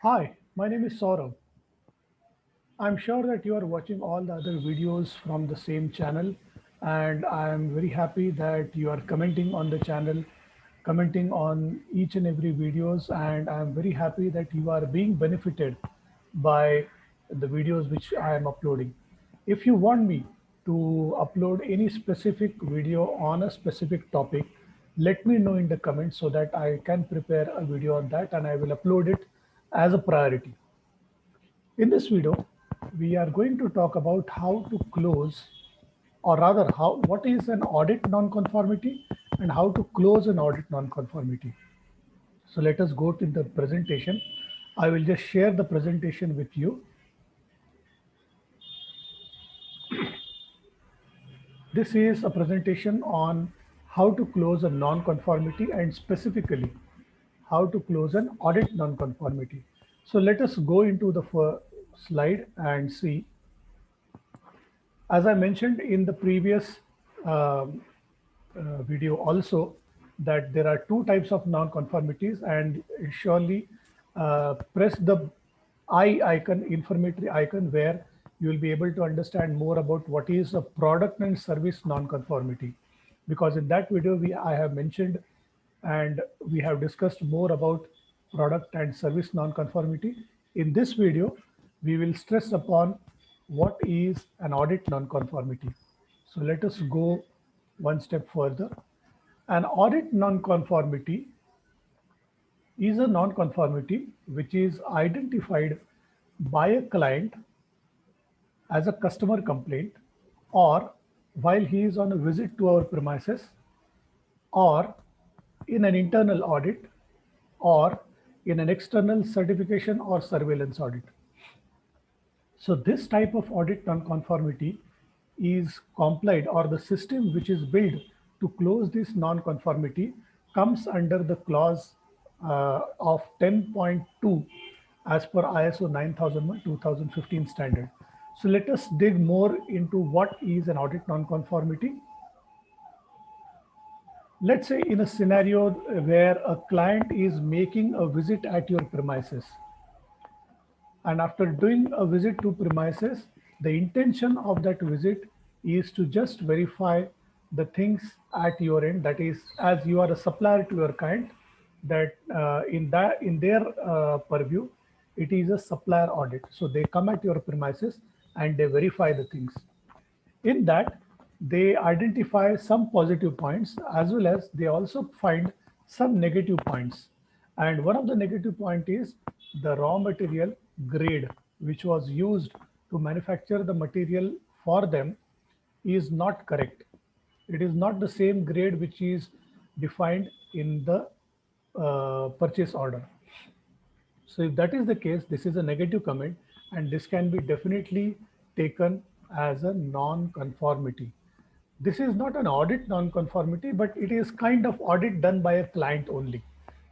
Hi, my name is Saurabh. I'm sure that you are watching all the other videos from the same channel, and I'm very happy that you are commenting on the channel, commenting on each and every videos, and I'm very happy that you are being benefited by the videos which I am uploading. If you want me to upload any specific video on a specific topic, let me know in the comments so that I can prepare a video on that and I will upload it as a priority. In this video, we are going to talk about how to close, or rather, what is an audit non-conformity and how to close an audit non-conformity. So let us go to the presentation. I will just share the presentation with you. This is a presentation on how to close a non-conformity and specifically how to close an audit non-conformity. So let us go into the first slide and see. As I mentioned in the previous um, video also, that there are two types of non-conformities, and surely press the I icon, informatory icon, where you will be able to understand more about what is a product and service non-conformity. Because in that video, I have mentioned and we have discussed more about product and service non-conformity. In this video, we will stress upon what is an audit non-conformity. So let us go one step further. An audit non-conformity is a non-conformity which is identified by a client as a customer complaint, or while he is on a visit to our premises, or in an internal audit, or in an external certification or surveillance audit. So this type of audit non-conformity is complied, or the system which is built to close this non-conformity comes under the clause of 10.2 as per ISO 9001:2015 standard. So let us dig more into what is an audit non-conformity. Let's say in a scenario where a client is making a visit at your premises, and after doing a visit to premises, the intention of that visit is to just verify the things at your end. That is, as you are a supplier to your client, that in their purview, it is a supplier audit. So they come at your premises and they verify the things. In that, they identify some positive points, as well as they also find some negative points. And one of the negative point is the raw material grade which was used to manufacture the material for them is not correct. It is not the same grade which is defined in the purchase order. So if that is the case, this is a negative comment, and this can be definitely taken as a non-conformity. This is not an audit non-conformity, but it is kind of audit done by a client only.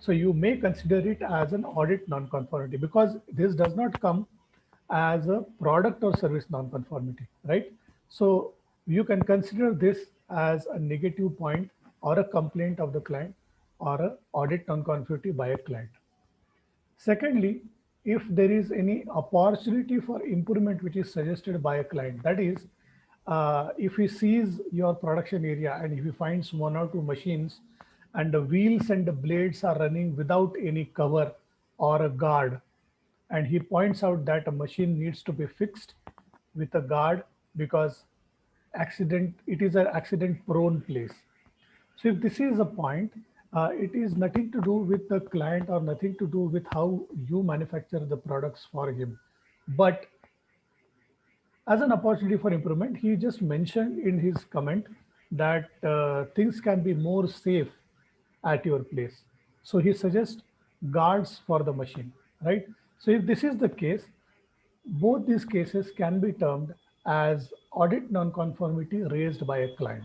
So you may consider it as an audit non-conformity, because this does not come as a product or service non-conformity, right? So you can consider this as a negative point or a complaint of the client, or a audit non-conformity by a client. Secondly, if there is any opportunity for improvement which is suggested by a client, that is, if he sees your production area and if he finds one or two machines and the wheels and the blades are running without any cover or a guard, and he points out that a machine needs to be fixed with a guard because it is an accident prone place. So if this is a point, it is nothing to do with the client or nothing to do with how you manufacture the products for him. But as an opportunity for improvement, he just mentioned in his comment that things can be more safe at your place. So he suggests guards for the machine, right? So if this is the case, both these cases can be termed as audit non-conformity raised by a client.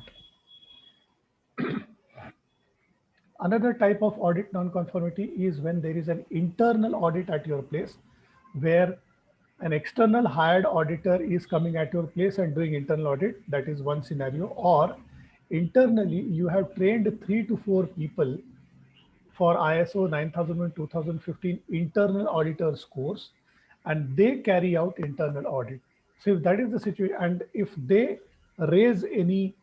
Another type of audit non-conformity is when there is an internal audit at your place, where an external hired auditor is coming at your place and doing internal audit. That is one scenario. Or internally, you have trained 3 to 4 people for ISO 9000 and 2015 internal auditors course, and they carry out internal audit. So if that is the situation, and if they raise any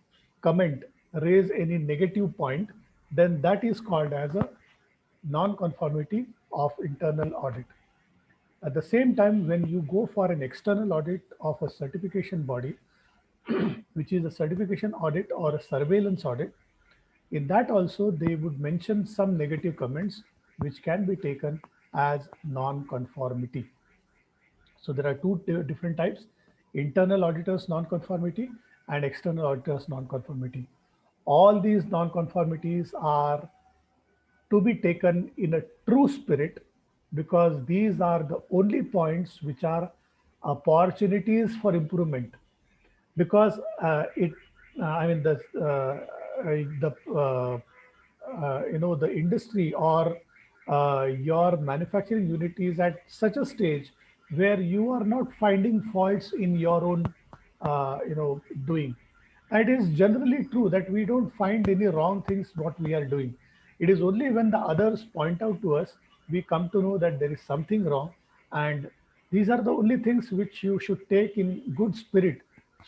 comment, raise any negative point, then that is called as a non-conformity of internal audit. At the same time, when you go for an external audit of a certification body, which is a certification audit or a surveillance audit, in that also they would mention some negative comments which can be taken as non-conformity. So there are two different types: internal auditors non-conformity and external auditors non-conformity. All these non-conformities are to be taken in a true spirit, because these are the only points which are opportunities for improvement. Because it I mean the the industry or your manufacturing unit is at such a stage where you are not finding faults in your own doing. And it is generally true that we don't find any wrong things what we are doing. It is only when the others point out to us we come to know that there is something wrong. And these are the only things which you should take in good spirit,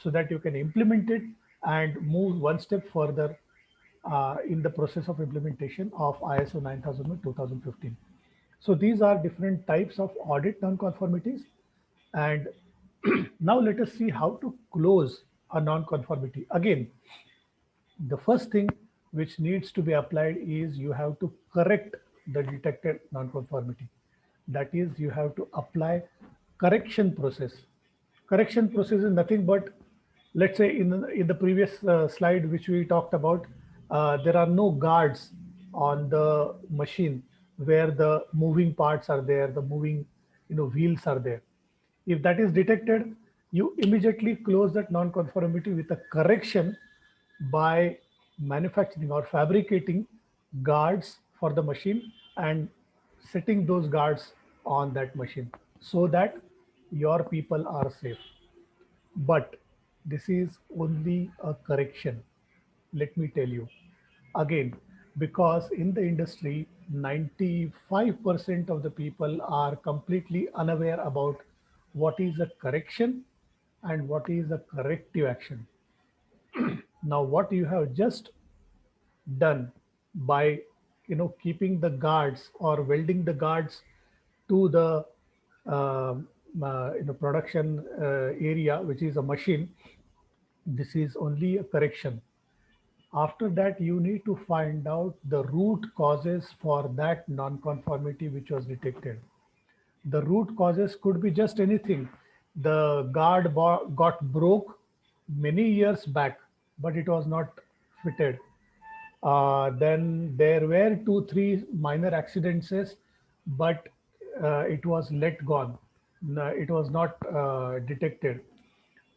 so that you can implement it and move one step further in the process of implementation of ISO 9000 and 2015. So these are different types of audit non-conformities. And now let us see how to close a non-conformity. Again, the first thing which needs to be applied is you have to correct the detected non-conformity. That is, you have to apply correction process. Correction process is nothing but, let's say in the previous slide which we talked about, there are no guards on the machine where the moving parts are there, the moving wheels are there. If that is detected, you immediately close that non-conformity with a correction by manufacturing or fabricating guards for the machine and setting those guards on that machine so that your people are safe. But this is only a correction. Let me tell you again, because in the industry, 95% of the people are completely unaware about what is a correction and what is a corrective action. Now, what you have just done by keeping the guards or welding the guards to the production area, which is a machine, this is only a correction. After that, you need to find out the root causes for that non-conformity which was detected. The root causes could be just anything. The guard got broke many years back, but it was not fitted. Then there were two, three minor accidents, but it was let gone. No, it was not detected.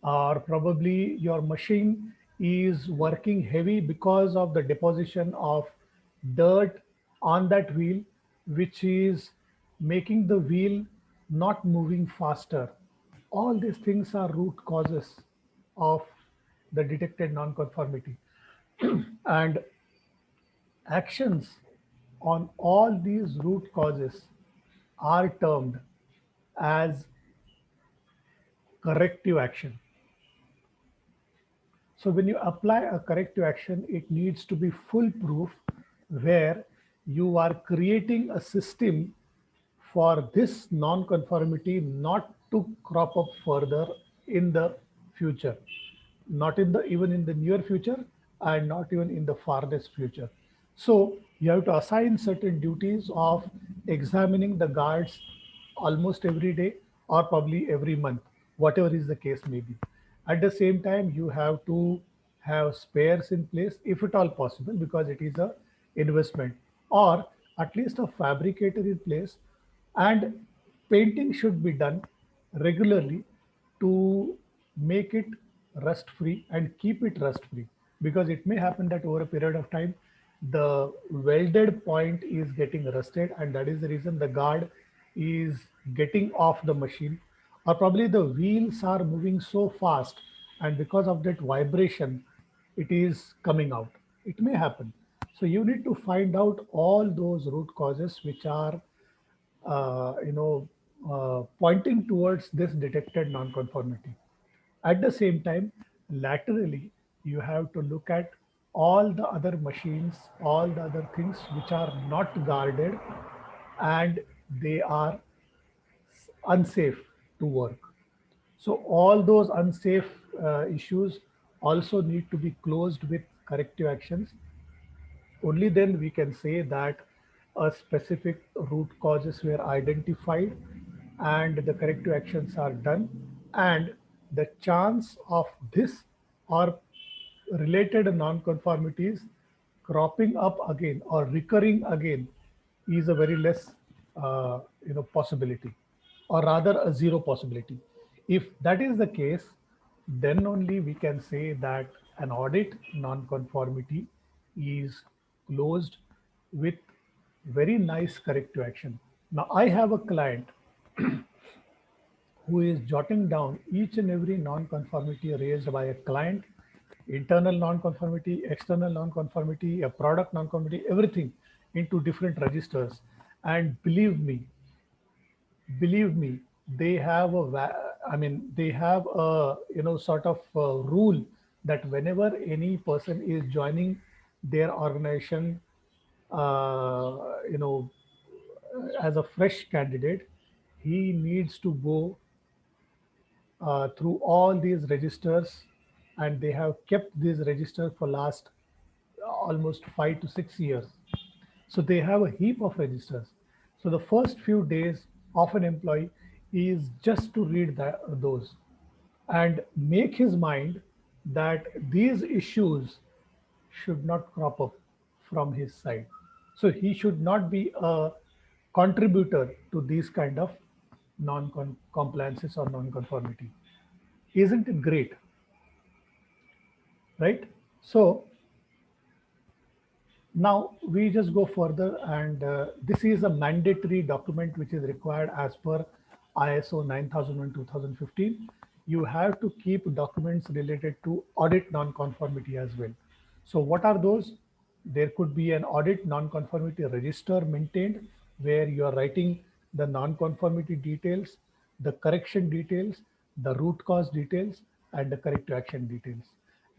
Or probably your machine is working heavy because of the deposition of dirt on that wheel, which is making the wheel not moving faster. All these things are root causes of the detected non-conformity. And actions on all these root causes are termed as corrective action. So when you apply a corrective action, it needs to be foolproof, where you are creating a system for this non-conformity not to crop up further in the future, not in the even in the near future, and not even in the farthest future. So you have to assign certain duties of examining the guards almost every day or probably every month, whatever is the case may be. At the same time, you have to have spares in place if at all possible, because it is a investment, or at least a fabricator in place. And painting should be done regularly to make it rust free and keep it rust free, because it may happen that over a period of time the welded point is getting rusted, and that is the reason the guard is getting off the machine, or probably the wheels are moving so fast, and because of that vibration it is coming out. It may happen. So you need to find out all those root causes which are, pointing towards this detected non-conformity. At the same time, laterally, you have to look at all the other machines, all the other things which are not guarded and they are unsafe to work. So all those unsafe issues also need to be closed with corrective actions. Only then we can say that a specific root causes were identified and the corrective actions are done, and the chance of this or related non-conformities cropping up again or recurring again is a very less possibility, or rather a zero possibility. If that is the case, then only we can say that an audit non-conformity is closed with very nice corrective action. Now I have a client who is jotting down each and every non-conformity raised by a client, internal non-conformity, external non-conformity, a product non-conformity, everything into different registers. And believe me, they have they have a, sort of rule that whenever any person is joining their organization, uh, you know, as a fresh candidate, he needs to go through all these registers, and they have kept these registers for last almost 5 to 6 years. So they have a heap of registers. So the first few days of an employee is just to read those and make his mind that these issues should not crop up from his side. So he should not be a contributor to these kind of non-compliances or non-conformity. Isn't it great, right? So now we just go further, and this is a mandatory document which is required as per ISO 9001 2015. You have to keep documents related to audit non-conformity as well. So what are those? There could be an audit non-conformity register maintained where you are writing the non-conformity details, the correction details, the root cause details, and the corrective action details,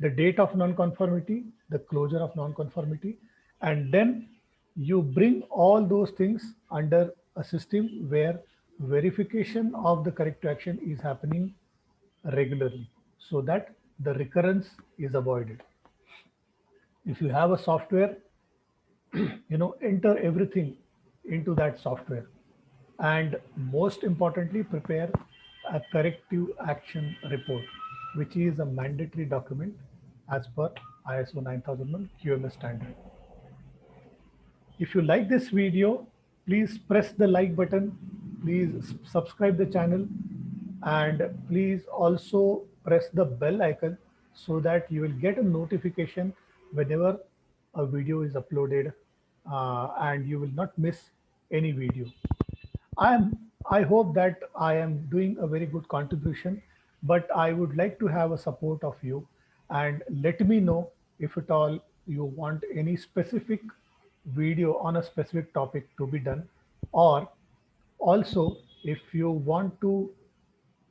the date of non-conformity, the closure of non-conformity, and then you bring all those things under a system where verification of the corrective action is happening regularly so that the recurrence is avoided. If you have a software, enter everything into that software, and most importantly prepare a corrective action report, which is a mandatory document as per ISO 9001 QMS standard. If you like this video, please press the like button, please subscribe the channel, and please also press the bell icon so that you will get a notification whenever a video is uploaded, and you will not miss any video. I am I hope that I am doing a very good contribution, but I would like to have a support of you, and let me know if at all you want any specific video on a specific topic to be done, or also if you want to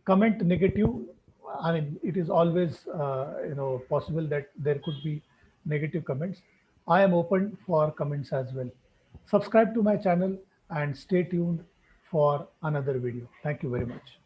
comment negative. I mean, it is always possible that there could be negative comments. I am open for comments as well. Subscribe to my channel and stay tuned for another video. Thank you very much.